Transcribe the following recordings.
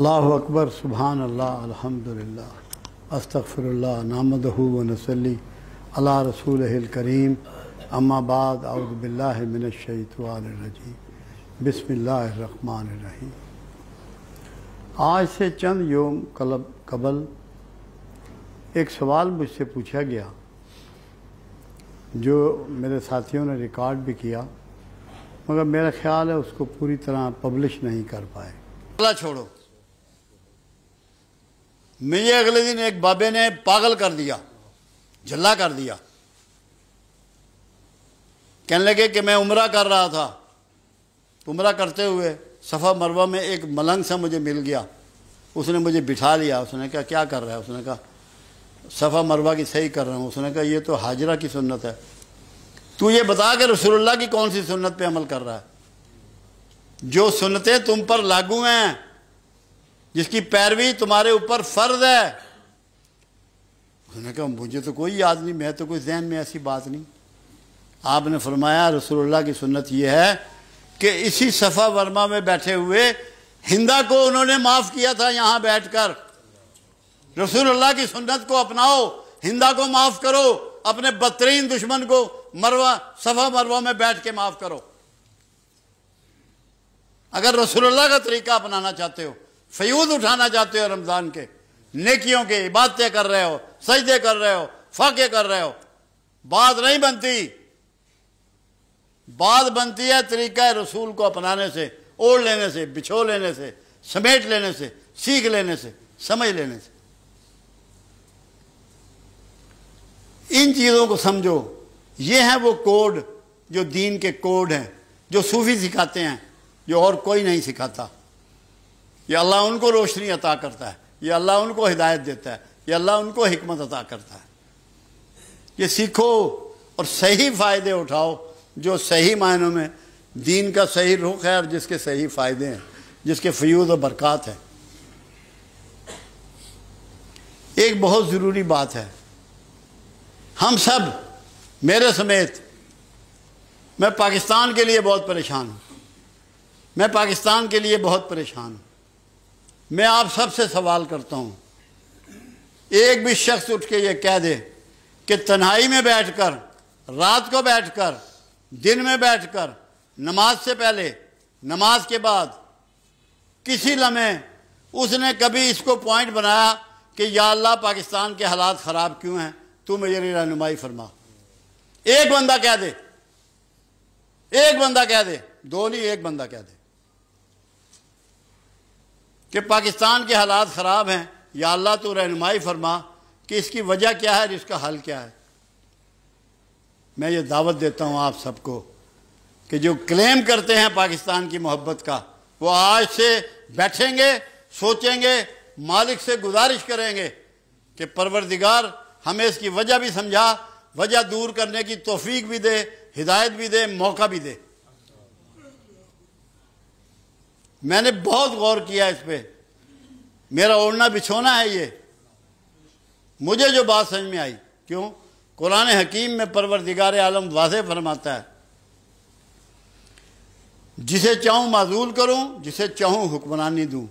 اللہ اکبر سبحان اللہ الحمدللہ استغفراللہ نحمدہ و نصلی علی رسولہ الکریم اما بعد اعوذ باللہ من الشیطان الرجیم بسم اللہ الرحمن الرحیم۔ آج سے چند یوم قبل ایک سوال مجھ سے پوچھا گیا جو میرے ساتھیوں نے ریکارڈ بھی کیا، مگر میرا خیال ہے اس کو پوری طرح پبلش نہیں کر پائے۔ اللہ چھوڑو، مجھے اگلے دن ایک بابے نے پاگل کر دیا، جھلا کر دیا۔ کہنے لگے کہ میں عمرہ کر رہا تھا، عمرہ کرتے ہوئے صفا مروہ میں ایک ملنگ سا مجھے مل گیا، اس نے مجھے بٹھا لیا۔ اس نے کہا کیا کر رہا ہے؟ اس نے کہا صفا مروہ کی صحیح کر رہا ہوں۔ اس نے کہا یہ تو حاجرہ کی سنت ہے، تو یہ بتا کہ رسول اللہ کی کون سی سنت پہ عمل کر رہا ہے؟ جو سنتیں تم پر لاگو ہیں، جس کی پیروی تمہارے اوپر فرض ہے۔ اس نے کہا مجھے تو کوئی یاد نہیں، میں تو کوئی ذہن میں ایسی بات نہیں۔ آپ نے فرمایا رسول اللہ کی سنت یہ ہے کہ اسی صفا ورما میں بیٹھے ہوئے ہندا کو انہوں نے معاف کیا تھا یہاں بیٹھ کر۔ رسول اللہ کی سنت کو اپناؤ، ہندا کو معاف کرو، اپنے بدترین دشمن کو صفا مروہ میں بیٹھ کے معاف کرو۔ اگر رسول اللہ کا طریقہ اپنانا چاہتے ہو، فیوض اٹھانا چاہتے ہو رمضان کے، نیکیوں کے، عبادتیں کر رہے ہو، سجدے کر رہے ہو، فاقے کر رہے ہو، بات نہیں بنتی۔ بات بنتی ہے طریقہ رسول کو اپنانے سے، اوڑھ لینے سے، بچھو لینے سے، سمیٹ لینے سے، سیکھ لینے سے، سمجھ لینے سے۔ ان چیزوں کو سمجھو، یہ ہیں وہ کوڈ جو دین کے کوڈ ہیں، جو صوفی سکھاتے ہیں، جو اور کوئی نہیں سکھاتا۔ یہ اللہ ان کو روشنی عطا کرتا ہے، یہ اللہ ان کو ہدایت دیتا ہے، یہ اللہ ان کو حکمت عطا کرتا ہے۔ یہ سیکھو اور صحیح فائدے اٹھاؤ، جو صحیح معنوں میں دین کا صحیح رخ ہے اور جس کے صحیح فائدے ہیں، جس کے فیوض و برکات ہیں۔ ایک بہت ضروری بات ہے، ہم سب، میرے سمیت، میں پاکستان کے لیے بہت پریشان ہوں، میں پاکستان کے لیے بہت پریشان ہوں۔ میں آپ سب سے سوال کرتا ہوں، ایک بھی شخص اٹھ کے یہ کہہ دے کہ تنہائی میں بیٹھ کر، رات کو بیٹھ کر، دن میں بیٹھ کر، نماز سے پہلے، نماز کے بعد، کسی لمحے اس نے کبھی اس کو پوائنٹ بنایا کہ یا اللہ پاکستان کے حالات خراب کیوں ہیں، تو میری رہنمائی فرما۔ ایک بندہ کہہ دے، ایک بندہ کہہ دے، دو نہیں، ایک بندہ کہہ دے کہ پاکستان کے حالات خراب ہیں، یا اللہ تو رہنمائی فرما کہ اس کی وجہ کیا ہے اور اس کا حل کیا ہے۔ میں یہ دعوت دیتا ہوں آپ سب کو کہ جو کلیم کرتے ہیں پاکستان کی محبت کا، وہ آج سے بیٹھیں گے، سوچیں گے، مالک سے گزارش کریں گے کہ پروردگار ہمیں اس کی وجہ بھی سمجھا، وجہ دور کرنے کی توفیق بھی دے، ہدایت بھی دے، موقع بھی دے۔ میں نے بہت غور کیا اس پہ، میرا اوڑھنا بچھونا ہے یہ۔ مجھے جو بات سمجھ میں آئی، کیوں؟ قرآن حکیم میں پروردگار عالم واضح فرماتا ہے، جسے چاہوں معزول کروں، جسے چاہوں حکمرانی دوں،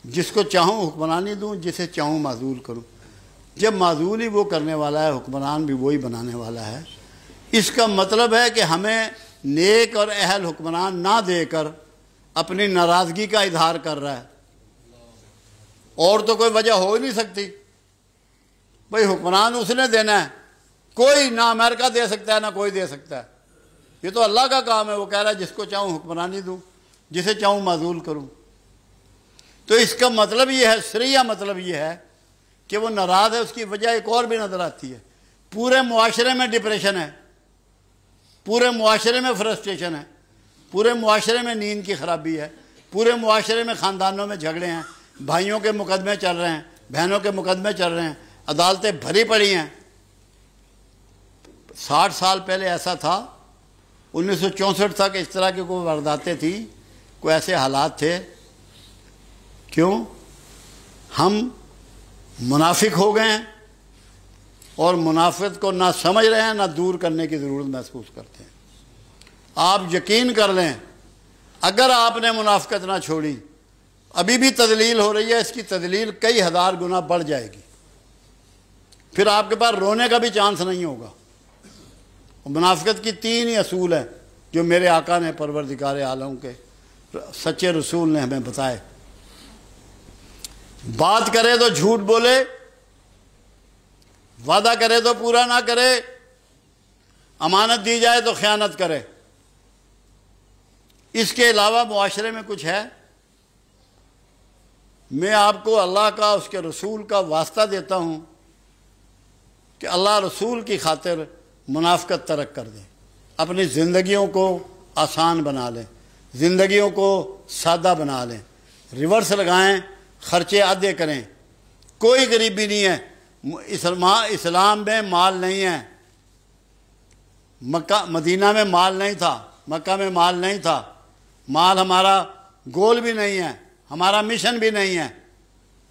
جس کو چاہوں حکمرانی دوں، جسے چاہوں معزول کروں۔ جب معزول ہی وہ کرنے والا ہے، حکمران بھی وہی بنانے والا ہے، اس کا مطلب ہے کہ ہمیں نیک اور اہل حکمران نہ دے کر اپنی ناراضگی کا اظہار کر رہا ہے۔ اور تو کوئی وجہ ہو ہی نہیں سکتی، بھئی حکمران اس نے دینا ہے، کوئی نہ امریکہ دے سکتا ہے نہ کوئی دے سکتا ہے، یہ تو اللہ کا کام ہے۔ وہ کہہ رہا ہے جس کو چاہوں حکمرانی دوں، جسے چاہوں معزول کروں۔ تو اس کا مطلب یہ ہے، سریہ مطلب یہ ہے کہ وہ ناراض ہے۔ اس کی وجہ ایک اور بھی نظر آتی ہے، پورے معاشرے میں ڈپریشن ہے، پورے معاشرے میں فرسٹریشن ہے، پورے معاشرے میں نیند کی خرابی ہے، پورے معاشرے میں خاندانوں میں جھگڑے ہیں، بھائیوں کے مقدمے چل رہے ہیں، بہنوں کے مقدمے چل رہے ہیں، عدالتیں بھری پڑی ہیں۔ 60 سال پہلے ایسا تھا، 1964 تک اس طرح کی کوئی وارداتیں تھیں، کوئی ایسے حالات تھے۔ کیوں؟ ہم منافق ہو گئے ہیں اور منافقت کو نہ سمجھ رہے ہیں، نہ دور کرنے کی ضرورت محسوس کرتے ہیں۔ آپ یقین کر لیں، اگر آپ نے منافقت نہ چھوڑی ابھی بھی تدلیل ہو رہی ہے، اس کی تدلیل کئی ہزار گنا بڑھ جائے گی، پھر آپ کے پاس رونے کا بھی چانس نہیں ہوگا۔ منافقت کی 3 ہی اصول ہیں جو میرے آقا نے پروردگار عالم کے سچے رسول نے ہمیں بتائے۔ بات کرے تو جھوٹ بولے، وعدہ کرے تو پورا نہ کرے، امانت دی جائے تو خیانت کرے۔ اس کے علاوہ معاشرے میں کچھ ہے؟ میں آپ کو اللہ کا، اس کے رسول کا واسطہ دیتا ہوں کہ اللہ رسول کی خاطر منافقت ترک کر دیں، اپنی زندگیوں کو آسان بنا لیں، زندگیوں کو سادہ بنا لیں، ریورس لگائیں، خرچے آدھے کریں۔ کوئی غریبی نہیں ہے، اسلام میں مال نہیں ہے۔ مدینہ میں مال نہیں تھا، مکہ میں مال نہیں تھا، مال ہمارا گول بھی نہیں ہے، ہمارا مشن بھی نہیں ہے۔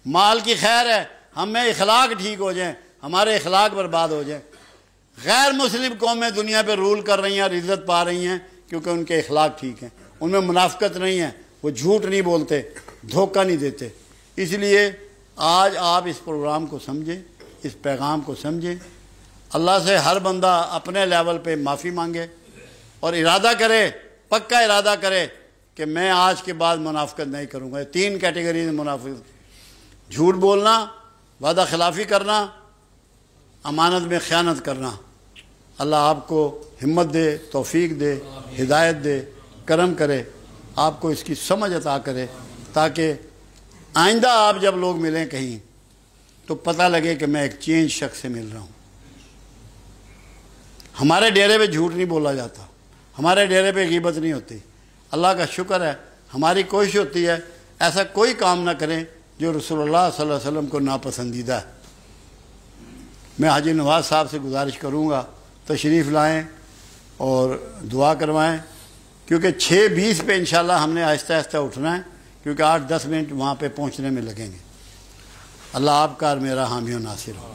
مال کی خیر ہے، ہمیں اخلاق ٹھیک ہو جائیں، ہمارے اخلاق برباد ہو جائیں۔ غیر مسلم قومیں دنیا پہ رول کر رہی ہیں اور عزت پا رہی ہیں کیونکہ ان کے اخلاق ٹھیک ہیں، ان میں منافقت نہیں ہے، وہ جھوٹ نہیں بولتے، دھوکہ نہیں دیتے۔ اس لیے آج آپ اس پروگرام کو سمجھیں، اس پیغام کو سمجھیں، اللہ سے ہر بندہ اپنے لیول پہ معافی مانگے اور ارادہ کرے، پکا ارادہ کرے کہ میں آج کے بعد منافقت نہیں کروں گا۔ 3 کیٹیگریز منافقت: جھوٹ بولنا، وعدہ خلافی کرنا، امانت میں خیانت کرنا۔ اللہ آپ کو ہمت دے، توفیق دے، ہدایت دے، کرم کرے، آپ کو اس کی سمجھ عطا کرے تاکہ آئندہ آپ جب لوگ ملیں کہیں تو پتہ لگے کہ میں ایک چینج شخص سے مل رہا ہوں۔ ہمارے ڈیرے پہ جھوٹ نہیں بولا جاتا، ہمارے ڈیرے پہ غیبت نہیں ہوتی۔ اللہ کا شکر ہے، ہماری کوشش ہوتی ہے ایسا کوئی کام نہ کریں جو رسول اللہ صلی اللہ علیہ وسلم کو ناپسندیدہ ہے۔ میں حاجی نواز صاحب سے گزارش کروں گا تشریف لائیں اور دعا کروائیں، کیونکہ 6:20 پہ انشاءاللہ ہم نے آہستہ آہستہ اٹھنا ہے، کیونکہ 8-10 منٹ وہاں پہ پہنچنے میں لگیں گے۔ اللہ آپ کا اور میرا حامی و ناصر ہو۔